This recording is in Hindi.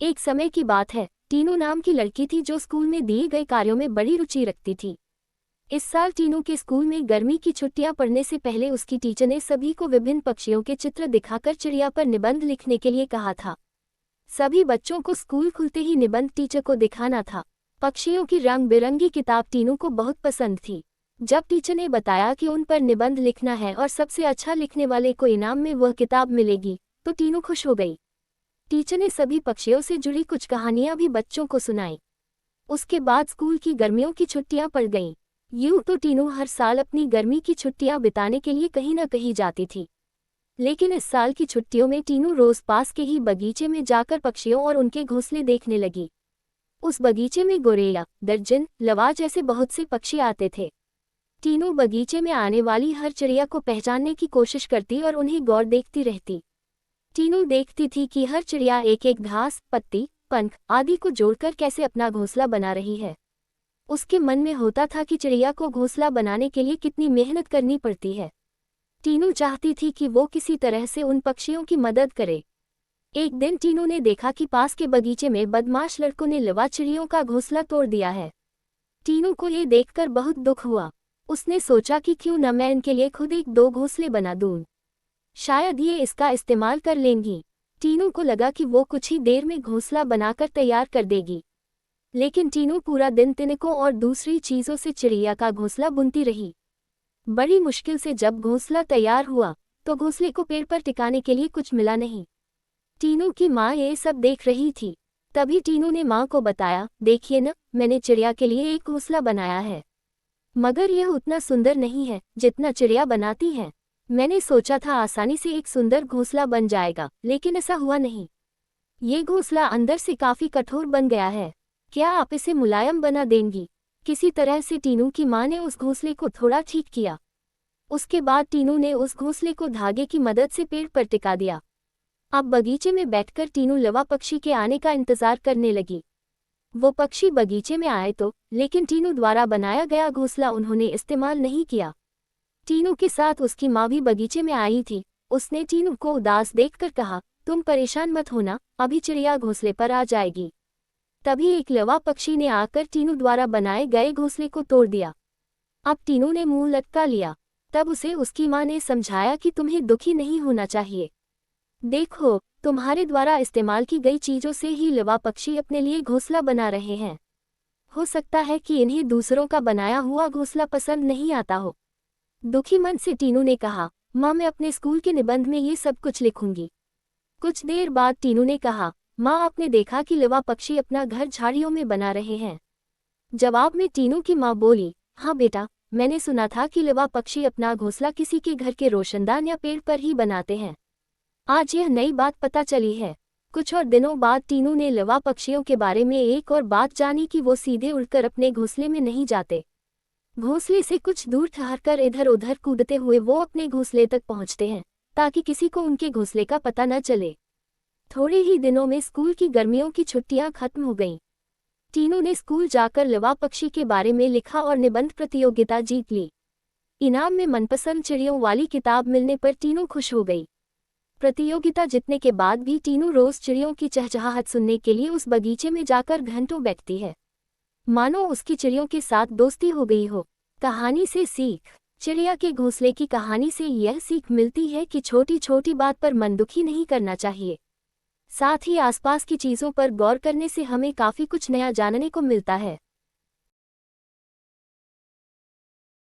एक समय की बात है, टीनू नाम की लड़की थी जो स्कूल में दिए गए कार्यों में बड़ी रुचि रखती थी। इस साल टीनू के स्कूल में गर्मी की छुट्टियां पड़ने से पहले उसकी टीचर ने सभी को विभिन्न पक्षियों के चित्र दिखाकर चिड़िया पर निबंध लिखने के लिए कहा था। सभी बच्चों को स्कूल खुलते ही निबंध टीचर को दिखाना था। पक्षियों की रंग बिरंगी किताब टीनू को बहुत पसंद थी। जब टीचर ने बताया कि उन पर निबंध लिखना है और सबसे अच्छा लिखने वाले को इनाम में वह किताब मिलेगी, तो टीनू खुश हो गई। टीचर ने सभी पक्षियों से जुड़ी कुछ कहानियां भी बच्चों को सुनाई। उसके बाद स्कूल की गर्मियों की छुट्टियां पड़ गईं। यूं तो टीनू हर साल अपनी गर्मी की छुट्टियां बिताने के लिए कहीं न कहीं जाती थी, लेकिन इस साल की छुट्टियों में टीनू रोज पास के ही बगीचे में जाकर पक्षियों और उनके घोंसले देखने लगी। उस बगीचे में गोरैया, दर्जन, लवा जैसे बहुत से पक्षी आते थे। टीनू बगीचे में आने वाली हर चिड़िया को पहचानने की कोशिश करती और उन्हें गौर देखती रहती। टीनू देखती थी कि हर चिड़िया एक एक घास, पत्ती, पंख आदि को जोड़कर कैसे अपना घोंसला बना रही है। उसके मन में होता था कि चिड़िया को घोंसला बनाने के लिए कितनी मेहनत करनी पड़ती है। टीनू चाहती थी कि वो किसी तरह से उन पक्षियों की मदद करे। एक दिन टीनू ने देखा कि पास के बगीचे में बदमाश लड़कों ने लवा चिड़ियों का घोंसला तोड़ दिया है। टीनू को ये देखकर बहुत दुख हुआ। उसने सोचा कि क्यों न मैं इनके लिए खुद एक दो घोंसले बना दूं। शायद ये इसका इस्तेमाल कर लेंगी। टीनू को लगा कि वो कुछ ही देर में घोंसला बनाकर तैयार कर देगी। लेकिन टीनू पूरा दिन तिनकों और दूसरी चीज़ों से चिड़िया का घोंसला बुनती रही। बड़ी मुश्किल से जब घोंसला तैयार हुआ, तो घोंसले को पेड़ पर टिकाने के लिए कुछ मिला नहीं। टीनू की माँ ये सब देख रही थी। तभी टीनू ने माँ को बताया, देखिए न, मैंने चिड़िया के लिए एक घोंसला बनाया है, मगर यह उतना सुंदर नहीं है जितना चिड़िया बनाती है। मैंने सोचा था आसानी से एक सुंदर घोंसला बन जाएगा, लेकिन ऐसा हुआ नहीं। ये घोंसला अंदर से काफी कठोर बन गया है। क्या आप इसे मुलायम बना देंगी? किसी तरह से टीनू की माँ ने उस घोंसले को थोड़ा ठीक किया। उसके बाद टीनू ने उस घोंसले को धागे की मदद से पेड़ पर टिका दिया। अब बगीचे में बैठकर टीनू लवा पक्षी के आने का इंतजार करने लगी। वो पक्षी बगीचे में आए तो, लेकिन टीनू द्वारा बनाया गया घोंसला उन्होंने इस्तेमाल नहीं किया। टीनू के साथ उसकी माँ भी बगीचे में आई थी। उसने टीनू को उदास देखकर कहा, तुम परेशान मत होना, अभी चिड़िया घोंसले पर आ जाएगी। तभी एक लवा पक्षी ने आकर टीनू द्वारा बनाए गए घोंसले को तोड़ दिया। अब टीनू ने मुंह लटका लिया। तब उसे उसकी माँ ने समझाया कि तुम्हें दुखी नहीं होना चाहिए। देखो, तुम्हारे द्वारा इस्तेमाल की गई चीजों से ही लवा पक्षी अपने लिए घोंसला बना रहे हैं। हो सकता है कि इन्हें दूसरों का बनाया हुआ घोंसला पसंद नहीं आता हो। दुखी मन से टीनू ने कहा, माँ मैं अपने स्कूल के निबंध में ये सब कुछ लिखूंगी। कुछ देर बाद टीनू ने कहा, माँ आपने देखा कि लवा पक्षी अपना घर झाड़ियों में बना रहे हैं? जवाब में टीनू की माँ बोली, हाँ बेटा, मैंने सुना था कि लवा पक्षी अपना घोंसला किसी के घर के रोशनदान या पेड़ पर ही बनाते हैं। आज यह नई बात पता चली है। कुछ और दिनों बाद टीनू ने लवा पक्षियों के बारे में एक और बात जानी कि वो सीधे उड़कर अपने घोंसले में नहीं जाते। घोंसले से कुछ दूर ठहरकर इधर उधर कूदते हुए वो अपने घोंसले तक पहुंचते हैं, ताकि किसी को उनके घोंसले का पता न चले। थोड़े ही दिनों में स्कूल की गर्मियों की छुट्टियां खत्म हो गईं। टीनू ने स्कूल जाकर लवा पक्षी के बारे में लिखा और निबंध प्रतियोगिता जीत ली। इनाम में मनपसंद चिड़ियों वाली किताब मिलने पर टीनू खुश हो गई। प्रतियोगिता जीतने के बाद भी टीनू रोज चिड़ियों की चहचहाहट सुनने के लिए उस बगीचे में जाकर घंटों बैठती है, मानो उसकी चिड़ियों के साथ दोस्ती हो गई हो। कहानी से सीख। चिड़िया के घोंसले की कहानी से यह सीख मिलती है कि छोटी छोटी बात पर मन दुखी नहीं करना चाहिए। साथ ही आसपास की चीज़ों पर गौर करने से हमें काफ़ी कुछ नया जानने को मिलता है।